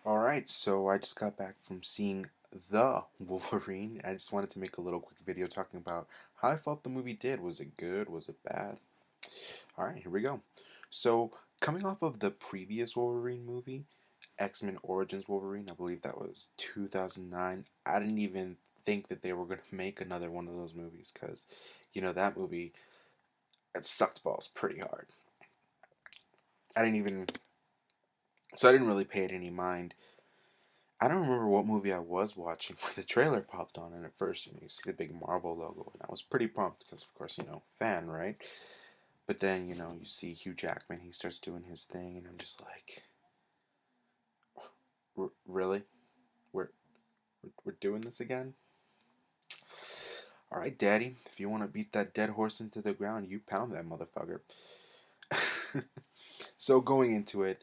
Alright, so I just got back from seeing the Wolverine. I just wanted to make a little quick video talking about how I felt the movie did. Was it good? Was it bad? Alright, here we go. So, coming off of the previous Wolverine movie, X-Men Origins Wolverine, I believe that was 2009, I didn't even think that they were going to make another one of those movies because, that movie, it sucked balls pretty hard. I didn't even, so I didn't really pay it any mind. I don't remember what movie I was watching where the trailer popped on, and at first, you see the big Marvel logo, and I was pretty pumped because, of course, fan, right? But then, you see Hugh Jackman, he starts doing his thing, and I'm just like, really? We're, we're doing this again? All right, Daddy, if you want to beat that dead horse into the ground, you pound that motherfucker. So going into it,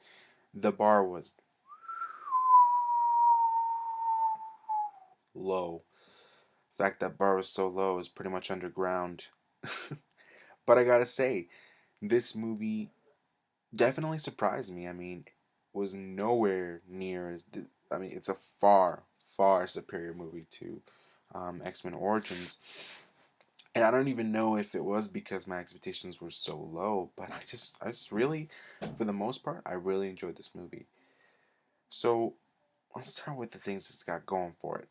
the bar was low. The fact that bar was so low is pretty much underground. But I gotta say, this movie definitely surprised me. I mean, was nowhere near as I mean, it's a far superior movie to X-Men Origins. And I don't even know if it was because my expectations were so low, but I just really, for the most part, I really enjoyed this movie. So let's start with the things it's got going for it.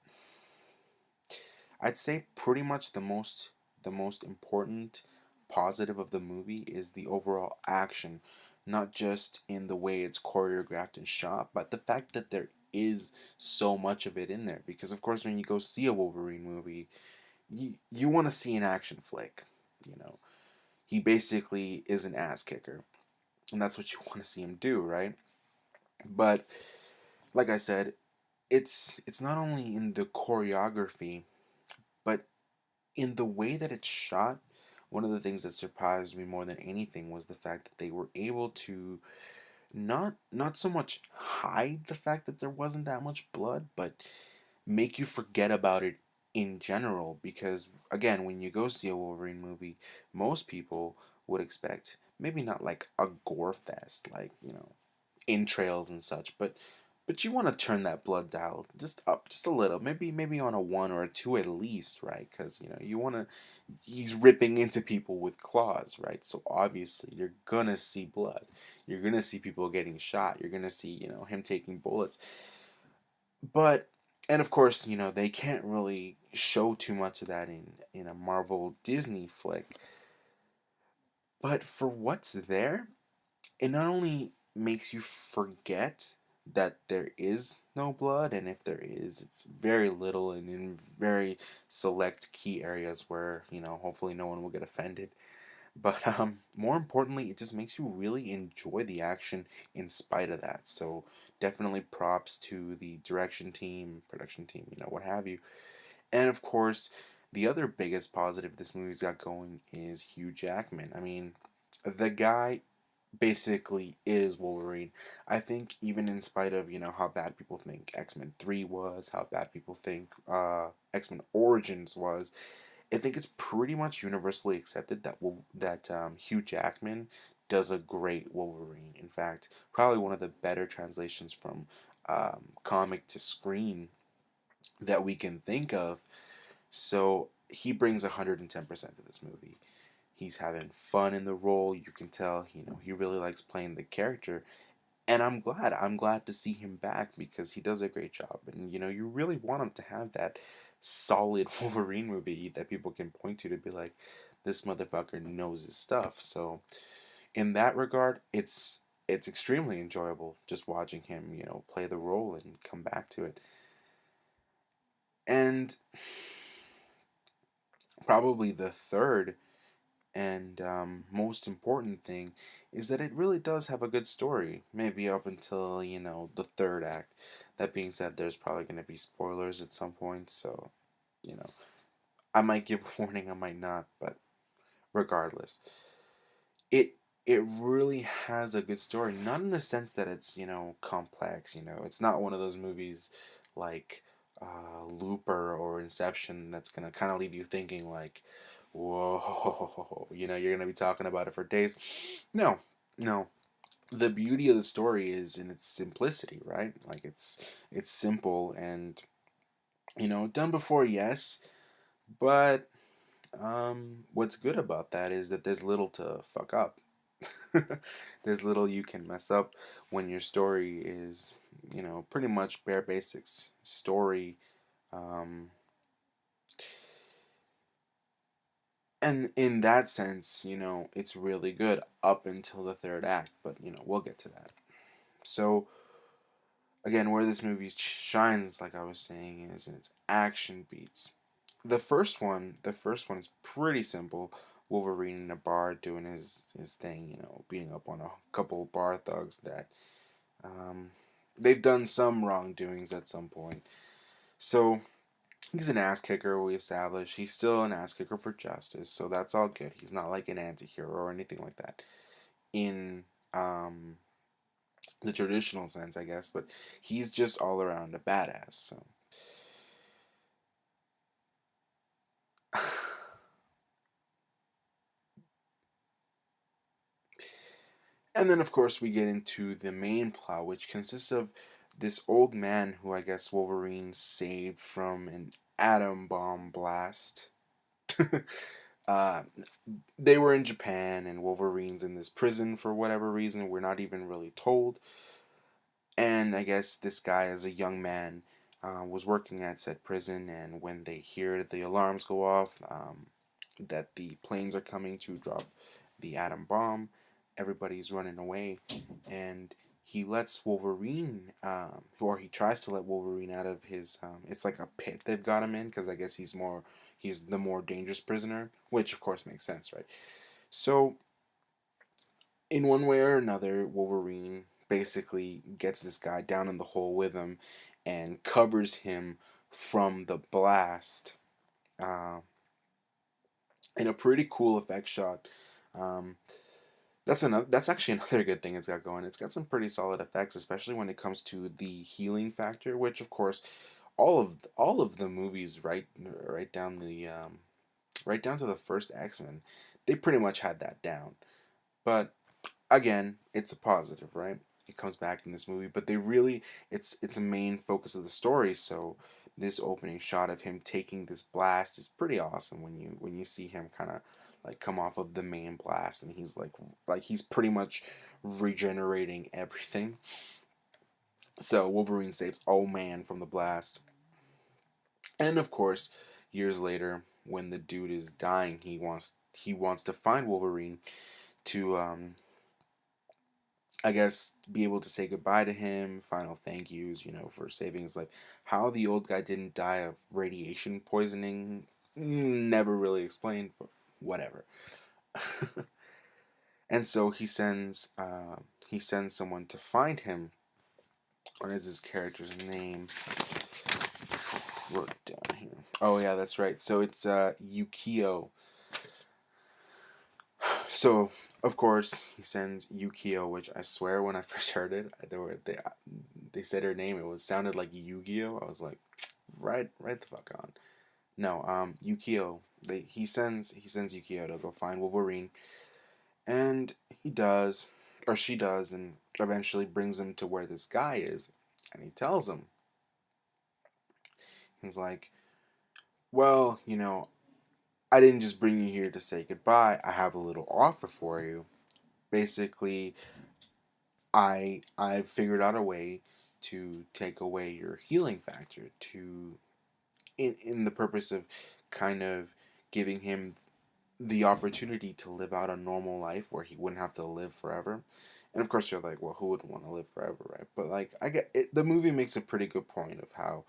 I'd say pretty much the most important positive of the movie is the overall action, not just in the way it's choreographed and shot, but the fact that there is so much of it in there. Because of course, when you go see a Wolverine movie, you want to see an action flick. You know, he basically is an ass kicker, and that's what you want to see him do, right? But like I said, it's not only in the choreography, but in the way that it's shot. One of the things that surprised me more than anything was the fact that they were able to not so much hide the fact that there wasn't that much blood, but make you forget about it in general. Because again, when you go see a Wolverine movie, most people would expect maybe not like a gore fest, like entrails and such, but you want to turn that blood dial just up just a little, maybe on a 1 or a 2 at least, right? Because you want to, he's ripping into people with claws, right? So obviously you're gonna see blood, you're gonna see people getting shot, you're gonna see him taking bullets. But and of course, they can't really show too much of that in a Marvel Disney flick. But for what's there, it not only makes you forget that there is no blood, and if there is, it's very little and in very select key areas where, hopefully no one will get offended. But more importantly, it just makes you really enjoy the action in spite of that. So definitely props to the direction team, production team, what have you. And of course, the other biggest positive this movie's got going is Hugh Jackman. I mean, the guy basically is Wolverine. I think even in spite of how bad people think X-Men 3 was, how bad people think X-Men Origins was, I think it's pretty much universally accepted that Hugh Jackman does a great Wolverine. In fact, probably one of the better translations from comic to screen that we can think of. So he brings 110% to this movie. He's having fun in the role. You can tell, he really likes playing the character. And I'm glad. I'm glad to see him back because he does a great job. And, you really want him to have that solid Wolverine movie that people can point to be like, this motherfucker knows his stuff. So, in that regard, it's extremely enjoyable just watching him, play the role and come back to it. And probably the third and most important thing is that it really does have a good story. Maybe up until the third act. That being said, there's probably going to be spoilers at some point, so you know I might give a warning, I might not, but regardless, it it really has a good story. Not in the sense that it's complex. It's not one of those movies like Looper or Inception that's gonna kind of leave you thinking like, whoa, you're gonna be talking about it for days. No, no. the beauty of the story is in its simplicity, right? Like it's simple and done before, yes, but what's good about that is that there's little to fuck up. There's little you can mess up when your story is, pretty much bare basics story. Um, and in that sense, it's really good up until the third act, but we'll get to that. So again, where this movie shines, like I was saying, is in its action beats. The first one is pretty simple. Wolverine in a bar doing his thing, beating up on a couple bar thugs that um, they've done some wrongdoings at some point. So he's an ass kicker. We established he's still an ass kicker for justice, so that's all good. He's not like an anti-hero or anything like that in um, the traditional sense, I guess. But he's just all around a badass. So. And then, of course, we get into the main plot, which consists of this old man who I guess Wolverine saved from an atom bomb blast. uh, they were in Japan, and Wolverine's in this prison for whatever reason. We're not even really told. And I guess this guy, as a young man, was working at said prison, and when they hear the alarms go off, that the planes are coming to drop the atom bomb, everybody's running away, and he lets Wolverine, or he tries to let Wolverine out of his. It's like a pit they've got him in because I guess he's the more dangerous prisoner, which of course makes sense, right? So in one way or another, Wolverine basically gets this guy down in the hole with him and covers him from the blast uh, in a pretty cool effect shot. Um, that's actually another good thing it's got going. It's got some pretty solid effects, especially when it comes to the healing factor, which of course all of the movies right down the right down to the first X-Men, they pretty much had that down. But again, it's a positive, right? It comes back in this movie, but they really it's a main focus of the story. So this opening shot of him taking this blast is pretty awesome when you see him kind of like come off of the main blast and he's like he's pretty much regenerating everything. So Wolverine saves old man from the blast, and of course, years later when the dude is dying, he wants to find Wolverine to I guess be able to say goodbye to him, final thank yous, for saving his life. How the old guy didn't die of radiation poisoning, never really explained, but whatever. And so he sends someone to find him. What is his character's name? Wrote it down here. Oh yeah, that's right. So it's Yukio. So of course he sends Yukio, which I swear when I first heard it, they said her name. It sounded like Yu-Gi-Oh. I was like, right the fuck on. No, Yukio. He sends Yukio to go find Wolverine, and he does, or she does, and eventually brings him to where this guy is, and he tells him, he's like, well, I didn't just bring you here to say goodbye. I have a little offer for you. Basically, I've figured out a way to take away your healing factor to in the purpose of kind of giving him the opportunity to live out a normal life where he wouldn't have to live forever. And of course you're like, well, who wouldn't want to live forever, right? But like I get it, the movie makes a pretty good point of how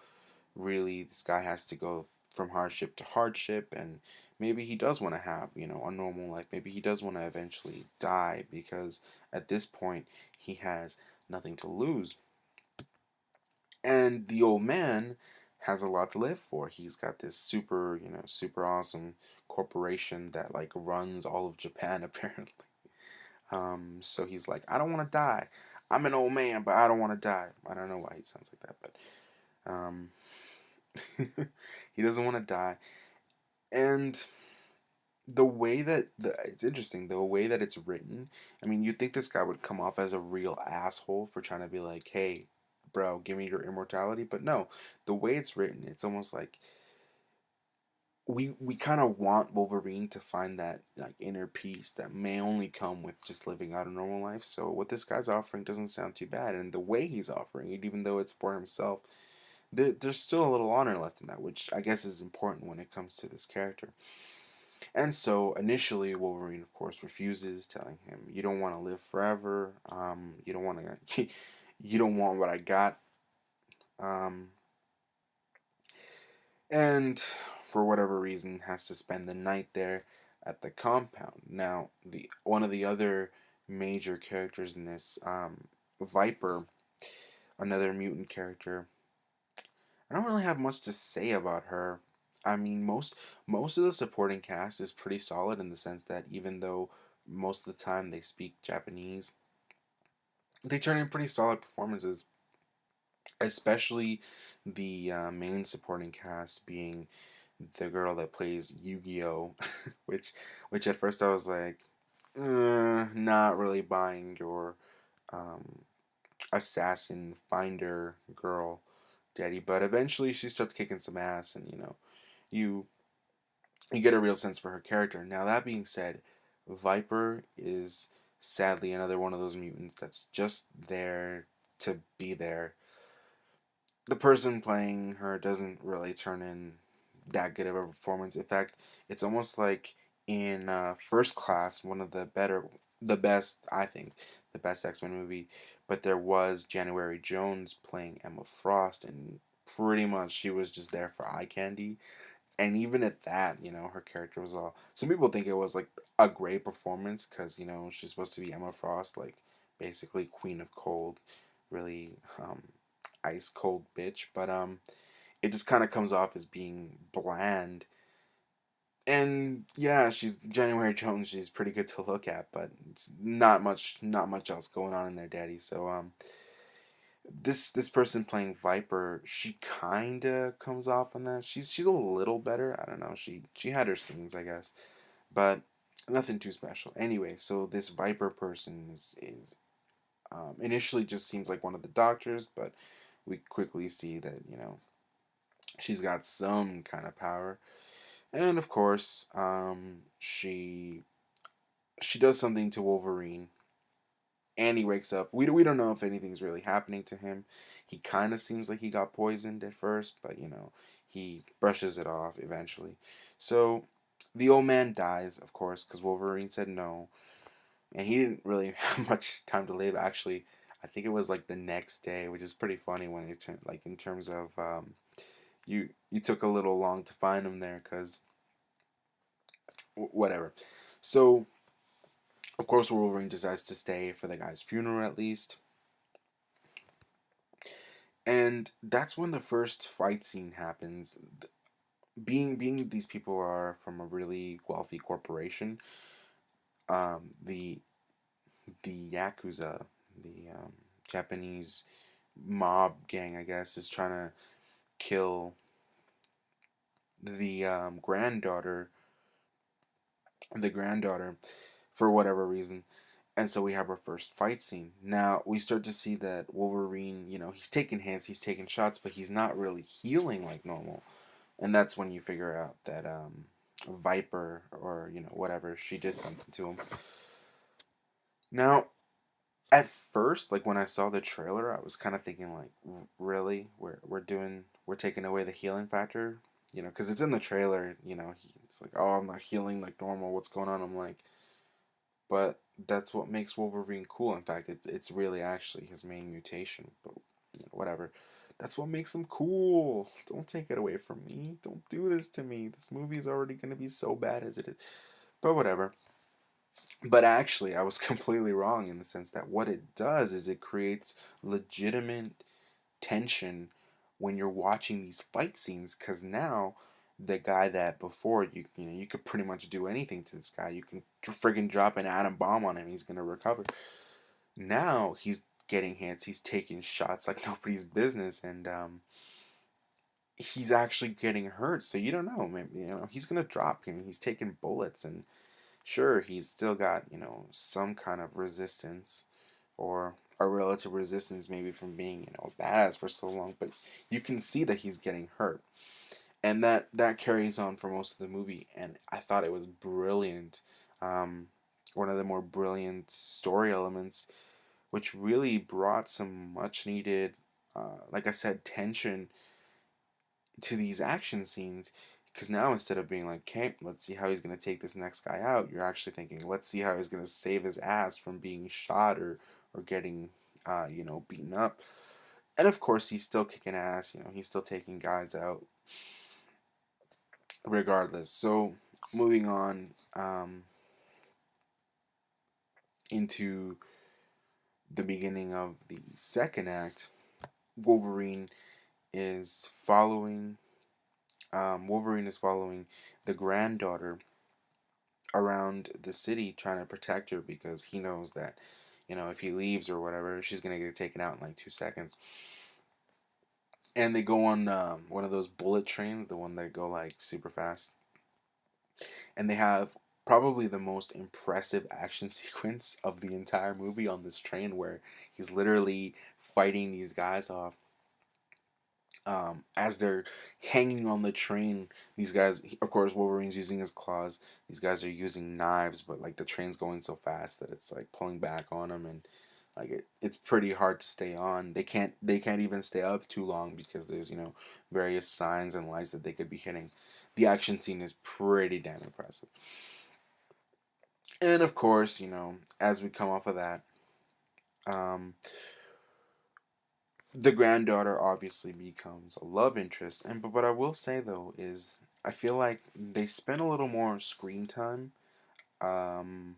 really this guy has to go from hardship to hardship, and maybe he does want to have a normal life. Maybe he does want to eventually die because at this point he has nothing to lose. And the old man has a lot to live for. He's got this super awesome corporation that like runs all of Japan apparently. So he's like, I don't want to die. I'm an old man, but I don't want to die. I don't know why he sounds like that, but he doesn't want to die. And the way that it's interesting the way that it's written. I mean, you'd think this guy would come off as a real asshole for trying to be like, "Hey, bro, give me your immortality," but no, the way it's written, it's almost like we kind of want Wolverine to find that like inner peace that may only come with just living out a normal life. So what this guy's offering doesn't sound too bad, and the way he's offering it, even though it's for himself, there's still a little honor left in that, which I guess is important when it comes to this character. And so initially, Wolverine, of course, refuses, telling him, "You don't want to live forever. You don't want to. You don't want what I got." Um, and for whatever reason, has to spend the night there at the compound. Now, the one of the other major characters in this, Viper, another mutant character. I don't really have much to say about her. I mean, most of the supporting cast is pretty solid in the sense that even though most of the time they speak Japanese, they turn in pretty solid performances. Especially the main supporting cast being the girl that plays Yu-Gi-Oh, which at first I was like, not really buying your um, assassin finder girl daddy, but eventually she starts kicking some ass, and you you get a real sense for her character. Now that being said, Viper is sadly another one of those mutants that's just there to be there. The person playing her doesn't really turn in that good of a performance. In fact, it's almost like in First Class, one of the best, I think, the best X-Men movie. But there was January Jones playing Emma Frost, and pretty much she was just there for eye candy. And even at that, her character was all. Some people think it was like a great performance because she's supposed to be Emma Frost, like basically Queen of Cold, really ice cold bitch. But it just kind of comes off as being bland. And yeah, she's January Jones. She's pretty good to look at, but it's not much else going on in there, Daddy. So this person playing Viper, she kind of comes off on that. She's a little better. I don't know. She had her scenes, I guess, but nothing too special. Anyway, so this Viper person is initially just seems like one of the doctors, but we quickly see that she's got some kind of power. And of course, she does something to Wolverine, and he wakes up. We don't know if anything's really happening to him. He kind of seems like he got poisoned at first, but he brushes it off eventually. So the old man dies, of course, because Wolverine said no, and he didn't really have much time to live. Actually, I think it was like the next day, which is pretty funny when it turned like in terms of you took a little long to find him there, because whatever. So of course, Wolverine decides to stay for the guy's funeral at least. And that's when the first fight scene happens. Being these people are from a really wealthy corporation, the yakuza, the Japanese mob gang, I guess, is trying to kill the granddaughter for whatever reason. And so we have our first fight scene. Now we start to see that Wolverine, he's taking hits, he's taking shots, but he's not really healing like normal. And that's when you figure out that Viper, or whatever, she did something to him. Now, at first, like when I saw the trailer, I was kind of thinking like, really, we're taking away the healing factor, because it's in the trailer. It's like, oh, I'm not healing like normal. What's going on? I'm like, but that's what makes Wolverine cool. In fact, it's really actually his main mutation. But whatever. That's what makes him cool. Don't take it away from me. Don't do this to me. This movie is already gonna be so bad as it is. But whatever. But actually, I was completely wrong in the sense that what it does is it creates legitimate tension when you're watching these fight scenes, because now the guy that before you could pretty much do anything to this guy. You can friggin' drop an atom bomb on him, he's gonna recover. Now he's getting hits, he's taking shots like nobody's business, and he's actually getting hurt. So you don't know. Maybe he's gonna drop. He's taking bullets, and sure, he's still got some kind of resistance, or a relative resistance, maybe from being badass for so long. But you can see that he's getting hurt, and that carries on for most of the movie. And I thought it was brilliant. Um, One of the more brilliant story elements, which really brought some much needed, like I said, tension to these action scenes. Because now instead of being like, okay, let's see how he's going to take this next guy out, you're actually thinking, let's see how he's going to save his ass from being shot or getting, beaten up. And of course, he's still kicking ass. He's still taking guys out regardless. So moving on into the beginning of the second act, Wolverine is following. Wolverine is following the granddaughter around the city trying to protect her because he knows that, if he leaves or whatever, she's gonna get taken out in like 2 seconds. And they go on one of those bullet trains, the one that go like super fast, and they have probably the most impressive action sequence of the entire movie on this train where he's literally fighting these guys off as they're hanging on the train. These guys, of course, Wolverine's using his claws. These guys are using knives, but like the train's going so fast that it's like pulling back on them, and like it's pretty hard to stay on. They can't even stay up too long because there's various signs and lights that they could be hitting. The action scene is pretty damn impressive. And of course, as we come off of that, um, the granddaughter obviously becomes a love interest. And but what I will say though is I feel like they spend a little more screen time. Um,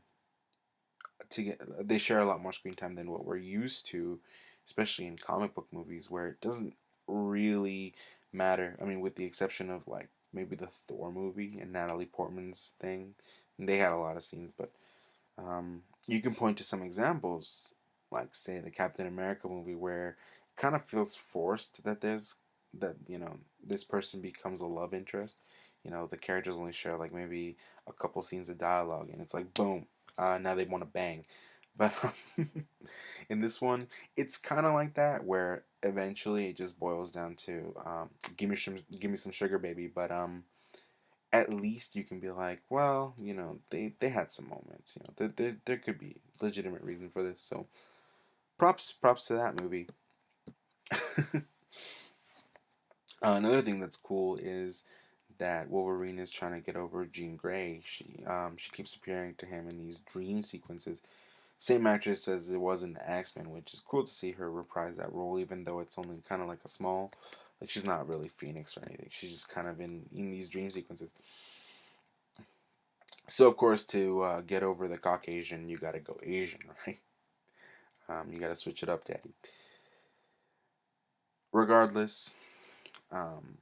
they share a lot more screen time than what we're used to, especially in comic book movies where it doesn't really matter. I mean, with the exception of like maybe the Thor movie and Natalie Portman's thing, they had a lot of scenes, but you can point to some examples, like say the Captain America movie, where it kind of feels forced that this person becomes a love interest. The characters only share like maybe a couple scenes of dialogue, and it's like boom, now they want to bang. But in this one, it's kind of like that, where eventually it just boils down to give me some sugar, baby. But at least you can be like, well, they had some moments. There could be legitimate reason for this. So props to that movie. Another thing that's cool is that Wolverine is trying to get over Jean Grey. She keeps appearing to him in these dream sequences. Same actress as it was in the X-Men, which is cool to see her reprise that role, even though it's only kind of like a small, like she's not really Phoenix or anything. She's just kind of in these dream sequences. So of course, to get over the Caucasian, you gotta go Asian, right? You gotta switch it up, Daddy. Regardless, um,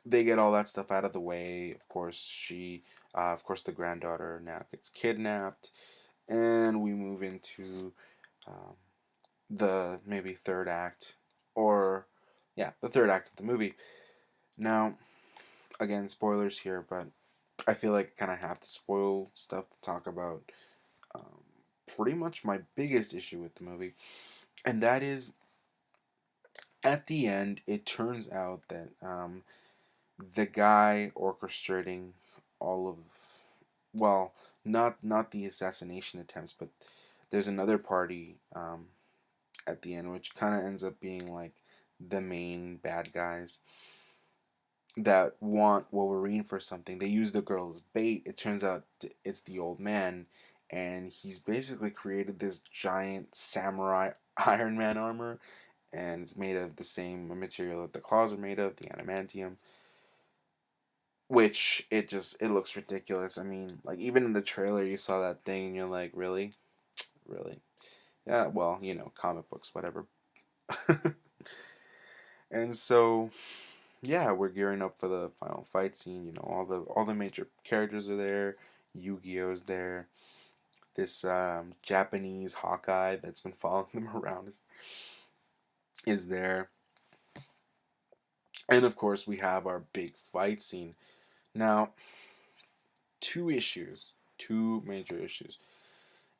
they get all that stuff out of the way. Of course, the granddaughter now gets kidnapped, and we move into um, the maybe third act, or yeah, the third act of the movie. Now, again, spoilers here, but I feel like I kind of have to spoil stuff to talk about um, pretty much my biggest issue with the movie, and that is at the end, it turns out that the guy orchestrating all of, well, not the assassination attempts, but there's another party at the end, which kind of ends up being like the main bad guys that want Wolverine for something. They use the girl as bait. It turns out it's the old man, and he's basically created this giant samurai Iron Man armor, and it's made of the same material that the claws are made of, the adamantium. Which it looks ridiculous. I mean, like even in the trailer, you saw that thing, and you're like, really, really? Yeah. Well, comic books, whatever. And so yeah, we're gearing up for the final fight scene. All the major characters are there. Yu-Gi-Oh's there. This Japanese Hawkeye that's been following them around is there. And of course, we have our big fight scene. Now, two issues, two major issues.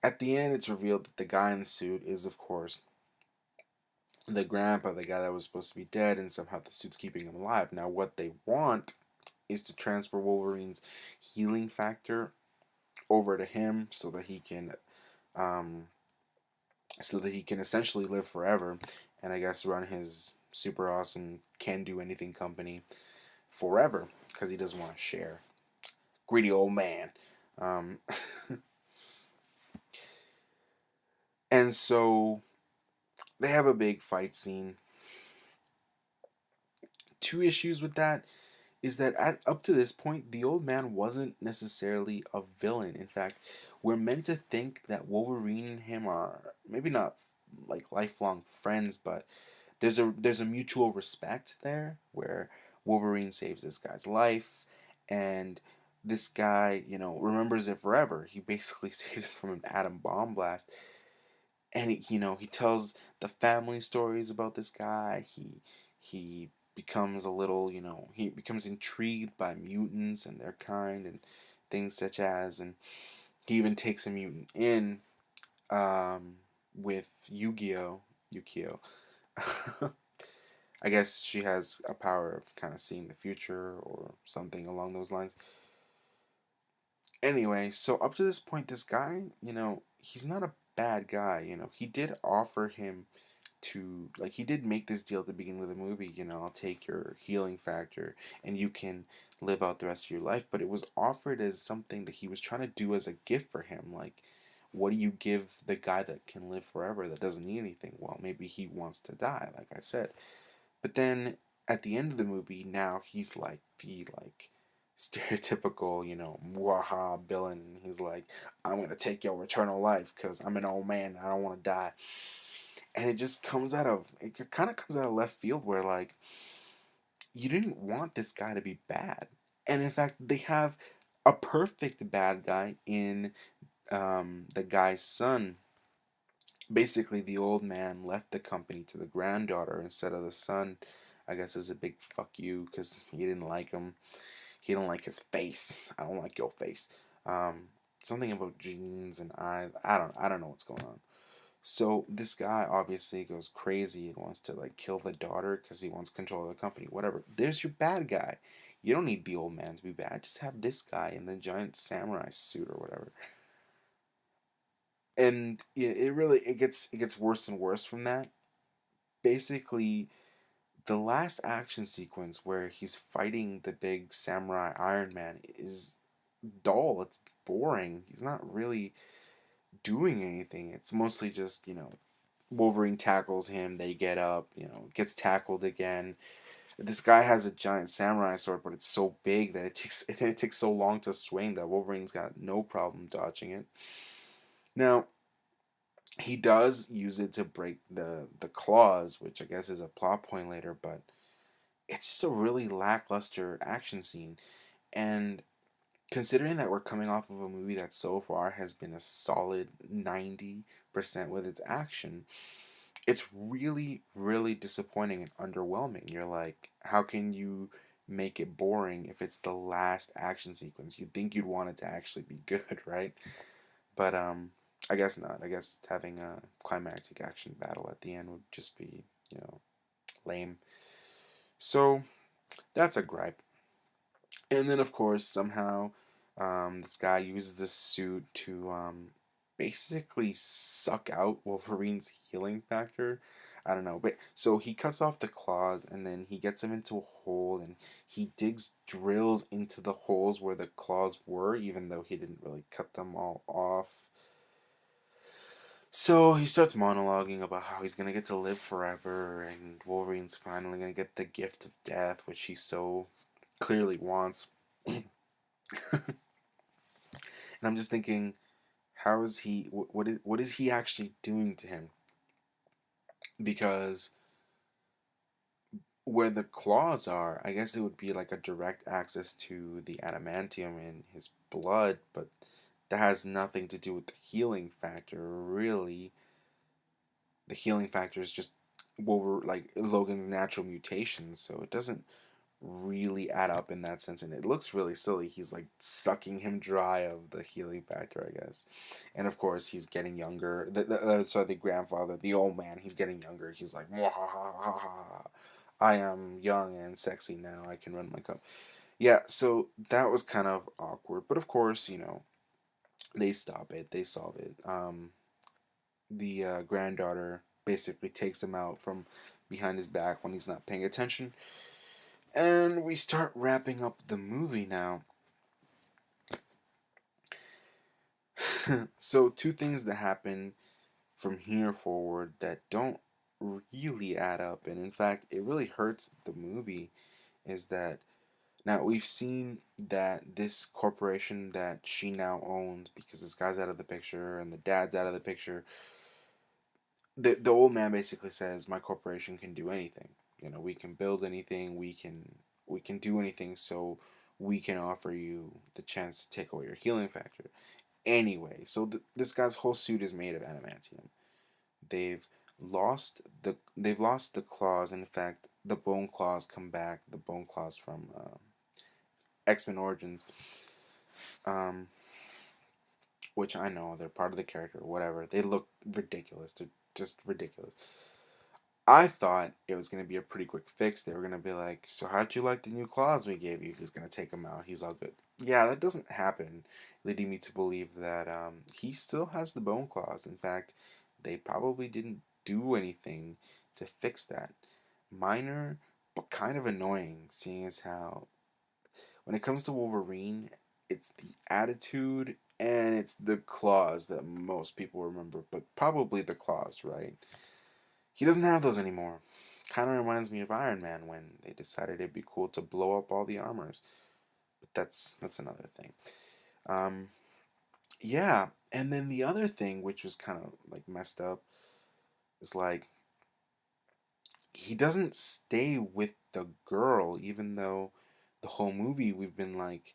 At the end, it's revealed that the guy in the suit is, of course, the grandpa, the guy that was supposed to be dead, and somehow the suit's keeping him alive. Now, what they want is to transfer Wolverine's healing factor over to him um, so that he can essentially live forever, and I guess run his super awesome can do anything company forever because he doesn't want to share. Greedy old man. Um, and so they have a big fight scene. Two issues with that is that up to this point, the old man wasn't necessarily a villain. In fact, we're meant to think that Wolverine and him are maybe not like lifelong friends, but there's a mutual respect there where Wolverine saves this guy's life, and this guy, remembers it forever. He basically saves him from an atom bomb blast, and he tells the family stories about this guy. He becomes a little, he becomes intrigued by mutants and their kind and things such as, and he even takes a mutant in with Yukio. I guess she has a power of kind of seeing the future or something along those lines. Anyway, so up to this point, this guy, he's not a bad guy. He did offer him he did make this deal at the beginning of the movie. I'll take your healing factor and you can live out the rest of your life. But it was offered as something that he was trying to do as a gift for him. Like, what do you give the guy that can live forever that doesn't need anything? Well, maybe he wants to die, like I said. But then at the end of the movie, now he's like the stereotypical, waha villain. He's like, I'm gonna take your eternal life because I'm an old man. I don't want to die. And it kind of comes out of left field where like you didn't want this guy to be bad, and in fact they have a perfect bad guy in the guy's son. Basically, the old man left the company to the granddaughter instead of the son. I guess as a big fuck you because he didn't like him. He didn't like his face. I don't like your face. Something about jeans and eyes. I don't know what's going on. So this guy obviously goes crazy and wants to like kill the daughter because he wants control of the company. Whatever. There's your bad guy. You don't need the old man to be bad. Just have this guy in the giant samurai suit or whatever. And it really it gets worse and worse from that. Basically, the last action sequence where he's fighting the big samurai Iron Man is dull. It's boring. He's not really doing anything. It's mostly just, Wolverine tackles him, they get up, gets tackled again. This guy has a giant samurai sword, but it's so big that it takes so long to swing that Wolverine's got no problem dodging it. Now, he does use it to break the claws, which I guess is a plot point later, but it's just a really lackluster action scene. And considering that we're coming off of a movie that so far has been a solid 90% with its action, it's really, really disappointing and underwhelming. You're like, how can you make it boring if it's the last action sequence? You'd think you'd want it to actually be good, right? But I guess not. I guess having a climactic action battle at the end would just be, lame. So that's a gripe. And then, of course, somehow this guy uses this suit to basically suck out Wolverine's healing factor. I don't know, but so he cuts off the claws and then he gets him into a hole and he digs drills into the holes where the claws were, even though he didn't really cut them all off. So he starts monologuing about how he's gonna get to live forever and Wolverine's finally gonna get the gift of death, which he so clearly wants. And I'm just thinking, how is he? What is he actually doing to him? Because where the claws are, I guess it would be like a direct access to the adamantium in his blood, but that has nothing to do with the healing factor. Really, the healing factor is just like Logan's natural mutations, so it doesn't really add up in that sense, and it looks really silly. He's like sucking him dry of the healing factor, I guess. And of course, he's getting younger. The grandfather, the old man, he's getting younger. He's like, I am young and sexy now. I can run my cup. Yeah, so that was kind of awkward, but of course, they stop it. They solve it. The granddaughter basically takes him out from behind his back when he's not paying attention, and we start wrapping up the movie now. So, two things that happen from here forward that don't really add up, and in fact, it really hurts the movie, is that now we've seen that this corporation that she now owns, because this guy's out of the picture and the dad's out of the picture, the old man basically says, my corporation can do anything. We can build anything, we can do anything, so we can offer you the chance to take away your healing factor. Anyway, so this guy's whole suit is made of adamantium. They've they've lost the claws. In fact, the bone claws come back. The bone claws from X-Men Origins, um, which I know they're part of the character. Whatever. They look ridiculous. They're just ridiculous. I thought it was gonna be a pretty quick fix. They were gonna be like, "So how'd you like the new claws we gave you?" He's gonna take them out. He's all good. Yeah, that doesn't happen, leading me to believe that he still has the bone claws. In fact, they probably didn't do anything to fix that. Minor, but kind of annoying, seeing as how when it comes to Wolverine, it's the attitude and it's the claws that most people remember, but probably the claws, right? He doesn't have those anymore. Kind of reminds me of Iron Man when they decided it'd be cool to blow up all the armors. But that's another thing. Um, yeah, and then the other thing, which was kind of like messed up, is like he doesn't stay with the girl, even though the whole movie we've been like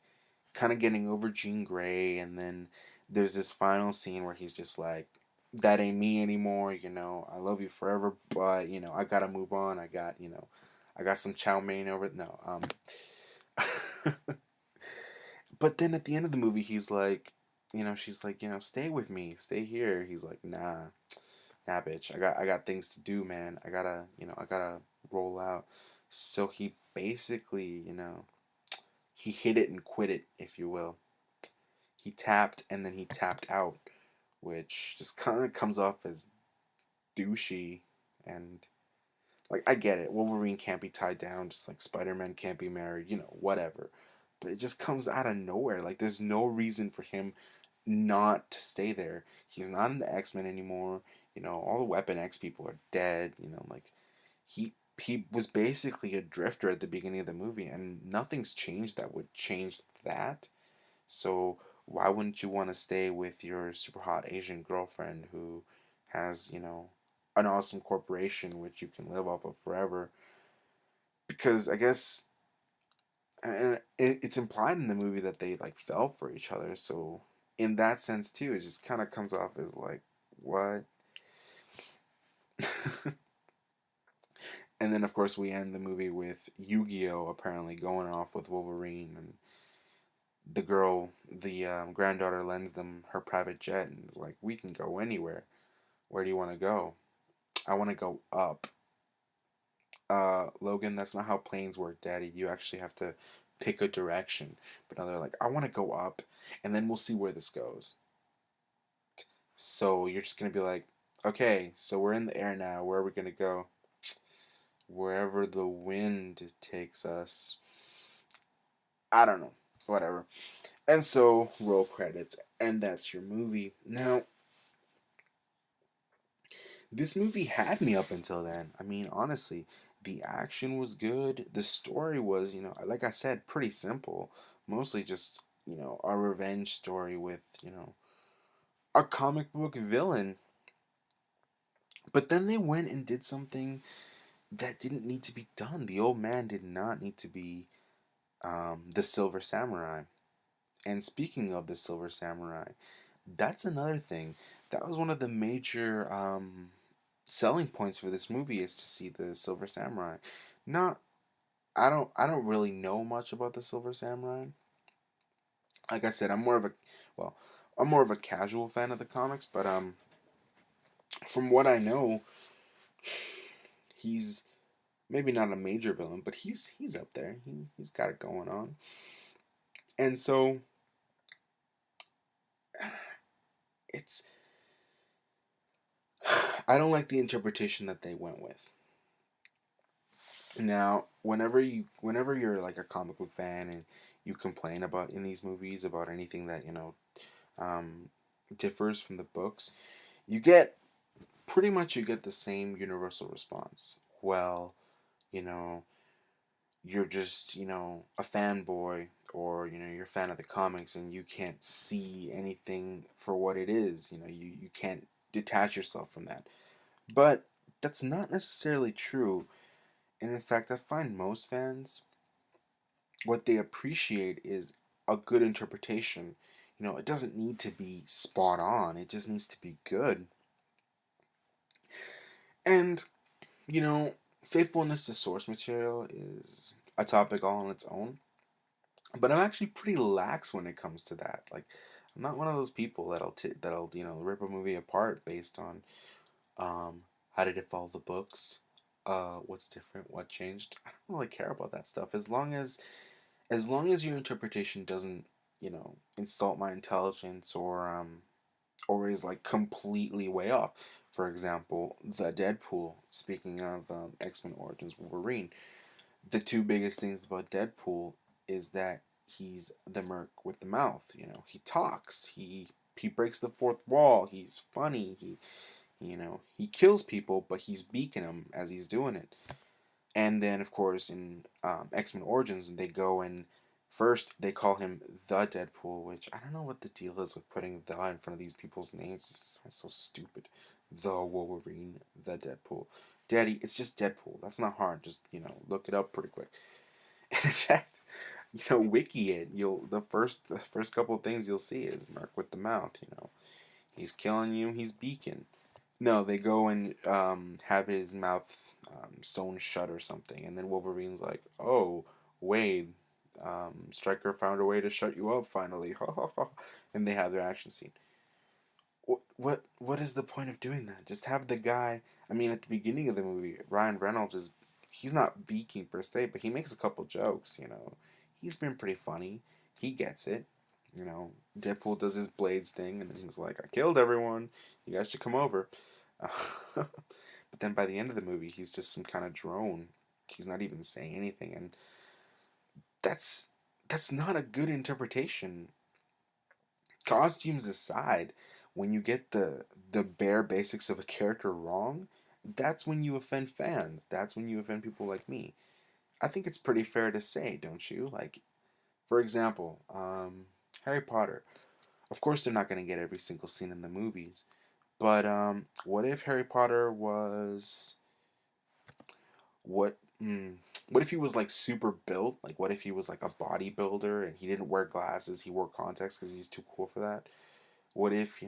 kind of getting over Jean Grey, and then there's this final scene where he's just like, "That ain't me anymore." I love you forever, but I gotta move on. I got some chow mein over it. No, but then at the end of the movie, he's like, she's like, stay with me, stay here. He's like, nah, bitch. I got things to do, man. I gotta roll out. So he basically, he hit it and quit it, if you will. He tapped and then he tapped out, which just kind of comes off as douchey. And like, I get it, Wolverine can't be tied down, just like Spider-Man can't be married, whatever. But it just comes out of nowhere. Like, there's no reason for him not to stay there. He's not in the X-Men anymore. All the Weapon X people are dead. Like, he was basically a drifter at the beginning of the movie, and nothing's changed that would change that. So why wouldn't you want to stay with your super hot Asian girlfriend who has, an awesome corporation which you can live off of forever? Because I guess, and it's implied in the movie that they like fell for each other. So in that sense too, it just kind of comes off as like, what? And then of course we end the movie with Yu-Gi-Oh apparently going off with Wolverine, and the girl, the granddaughter, lends them her private jet and is like, "We can go anywhere. Where do you want to go?" "I want to go up." Logan, that's not how planes work, Daddy. You actually have to pick a direction. But now they're like, "I want to go up, and then we'll see where this goes." So you're just gonna be like, "Okay, so we're in the air now. Where are we gonna go?" "Wherever the wind takes us." I don't know. Whatever. And so roll credits, and that's your movie. Now, this movie had me up until then. I mean, honestly, the action was good. The story was, like I said, pretty simple. Mostly just, a revenge story with, a comic book villain. But then they went and did something that didn't need to be done. The old man did not need to be the Silver Samurai. And speaking of the Silver Samurai, that's another thing. That was one of the major selling points for this movie is to see the Silver Samurai. Not I don't really know much about the Silver Samurai. Like I said, well, I'm more of a casual fan of the comics, but from what I know, he's maybe not a major villain, but he's up there. He's got it going on. And so it's I don't like the interpretation that they went with. Now, whenever you're like a comic book fan and you complain about in these movies about anything that, um, differs from the books, you get pretty much you get the same universal response. Well, you know, you're just, a fanboy, or, you're a fan of the comics and you can't see anything for what it is. You can't detach yourself from that. But that's not necessarily true. And in fact, I find most fans, what they appreciate is a good interpretation. It doesn't need to be spot on, it just needs to be good. And, you know, faithfulness to source material is a topic all on its own. But I'm actually pretty lax when it comes to that. Like, I'm not one of those people that'll rip a movie apart based on how did it follow the books, what's different, what changed. I don't really care about that stuff as long as your interpretation doesn't insult my intelligence, or is like completely way off. For example, the Deadpool. Speaking of X-Men Origins Wolverine, the two biggest things about Deadpool is that he's the merc with the mouth. He talks. He breaks the fourth wall. He's funny. He kills people, but he's beaking them as he's doing it. And then, of course, in X-Men Origins, they go and first they call him the Deadpool, which I don't know what the deal is with putting the in front of these people's names. It's so stupid. The Wolverine, the Deadpool. Daddy, it's just Deadpool. That's not hard. Just, look it up pretty quick. And in fact, wiki it. The first couple of things you'll see is Merc with the mouth. He's killing you. He's beaking. No, they go and have his mouth sewn shut or something, and then Wolverine's like, "Oh, Wade, Stryker found a way to shut you up finally," and they have their action scene. What is the point of doing that? Just have the guy. I mean, at the beginning of the movie, Ryan Reynolds he's not beaking per se, but he makes a couple jokes. He's been pretty funny. He gets it. Deadpool does his blades thing, and then he's like, "I killed everyone. You guys should come over." But then by the end of the movie, he's just some kind of drone. He's not even saying anything, and that's that's not a good interpretation. Costumes aside, when you get the bare basics of a character wrong, that's when you offend fans. That's when you offend people like me. I think it's pretty fair to say, don't you? Like, for example, Harry Potter. Of course, they're not going to get every single scene in the movies, but what if Harry Potter was what? What if he was like super built? Like, what if he was like a bodybuilder and he didn't wear glasses? He wore contacts because he's too cool for that. What if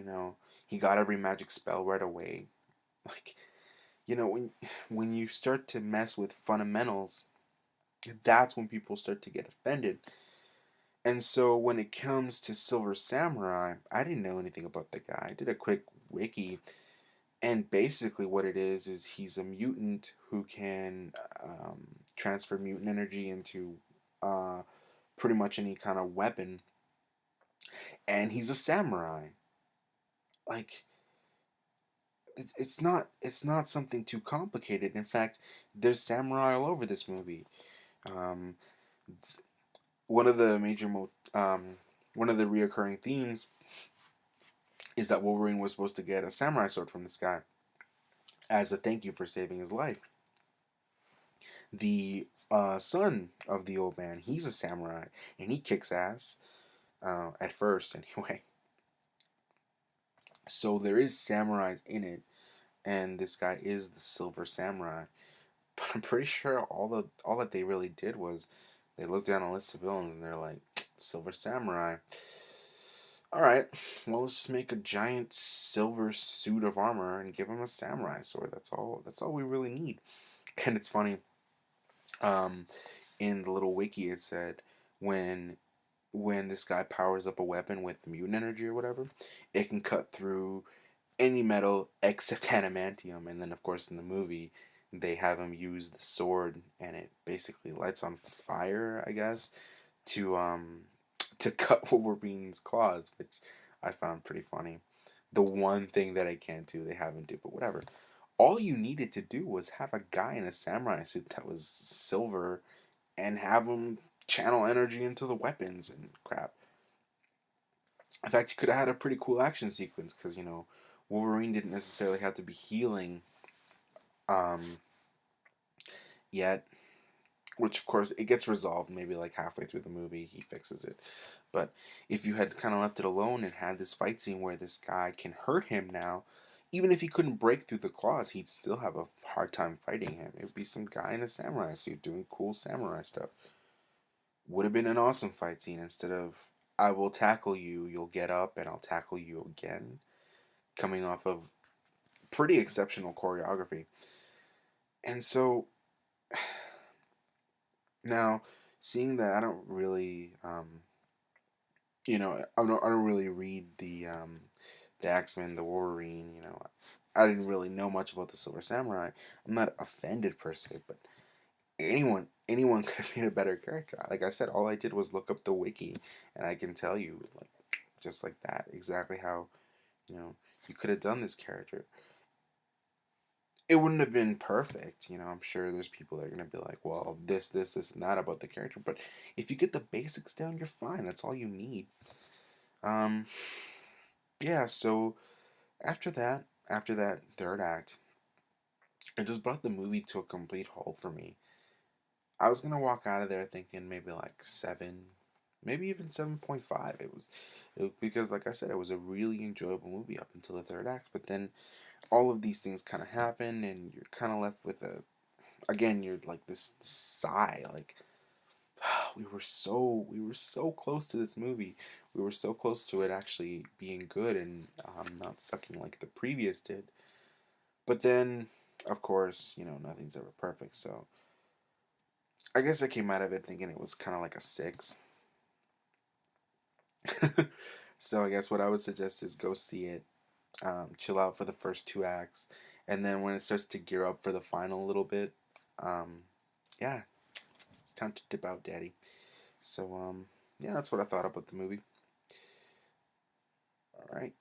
he got every magic spell right away? Like, when you start to mess with fundamentals, that's when people start to get offended. And so when it comes to Silver Samurai, I didn't know anything about the guy. I did a quick wiki, and basically what it is he's a mutant who can transfer mutant energy into uh, pretty much any kind of weapon, and he's a samurai. Like, it's not something too complicated. In fact, there's samurai all over this movie. Um, one of the one of the reoccurring themes is that Wolverine was supposed to get a samurai sword from this guy as a thank you for saving his life. The son of the old man, he's a samurai, and he kicks ass at first, anyway. So there is samurai in it, and this guy is the Silver Samurai. But I'm pretty sure all that they really did was they looked down a list of villains and they're like, Silver Samurai. All right, well, let's just make a giant silver suit of armor and give him a samurai sword. That's all. That's all we really need. And it's funny. Um, in the little wiki, it said when when this guy powers up a weapon with mutant energy or whatever, it can cut through any metal except adamantium. And then, of course, in the movie, they have him use the sword, and it basically lights on fire, I guess, to to cut Wolverine's claws, which I found pretty funny. The one thing that I can't do, they haven't do, but whatever. All you needed to do was have a guy in a samurai suit that was silver and have him channel energy into the weapons and crap. In fact, you could have had a pretty cool action sequence because Wolverine didn't necessarily have to be healing um, yet, which of course it gets resolved maybe like halfway through the movie. He fixes it, but if you had kind of left it alone and had this fight scene where this guy can hurt him now, even if he couldn't break through the claws, he'd still have a hard time fighting him. It would be some guy in a samurai suit doing cool samurai stuff. Would have been an awesome fight scene instead of I will tackle you, you'll get up, and I'll tackle you again. Coming off of pretty exceptional choreography. And so now, seeing that I don't really, I don't really read the X-Men, the Wolverine. I didn't really know much about the Silver Samurai. I'm not offended per se, but anyone could have made a better character. Like I said, all I did was look up the wiki, and I can tell you, like, just like that, exactly how you know you could have done this character. It wouldn't have been perfect. I'm sure there's people that are gonna be like, well, this, and that about the character. But if you get the basics down, you're fine. That's all you need. Um, yeah. So after that third act, it just brought the movie to a complete halt for me. I was gonna walk out of there thinking maybe like 7, maybe even 7.5. Because, like I said, it was a really enjoyable movie up until the third act. But then all of these things kind of happen, and you're kind of left with a again, you're like this sigh, like we were so close to this movie. We were so close to it actually being good and not sucking like the previous did. But then, of course, nothing's ever perfect. So I guess I came out of it thinking it was kind of like a 6. So I guess what I would suggest is go see it, chill out for the first 2 acts, and then when it starts to gear up for the final little bit, um, yeah, it's time to dip out, daddy. So, yeah, that's what I thought about the movie. All right.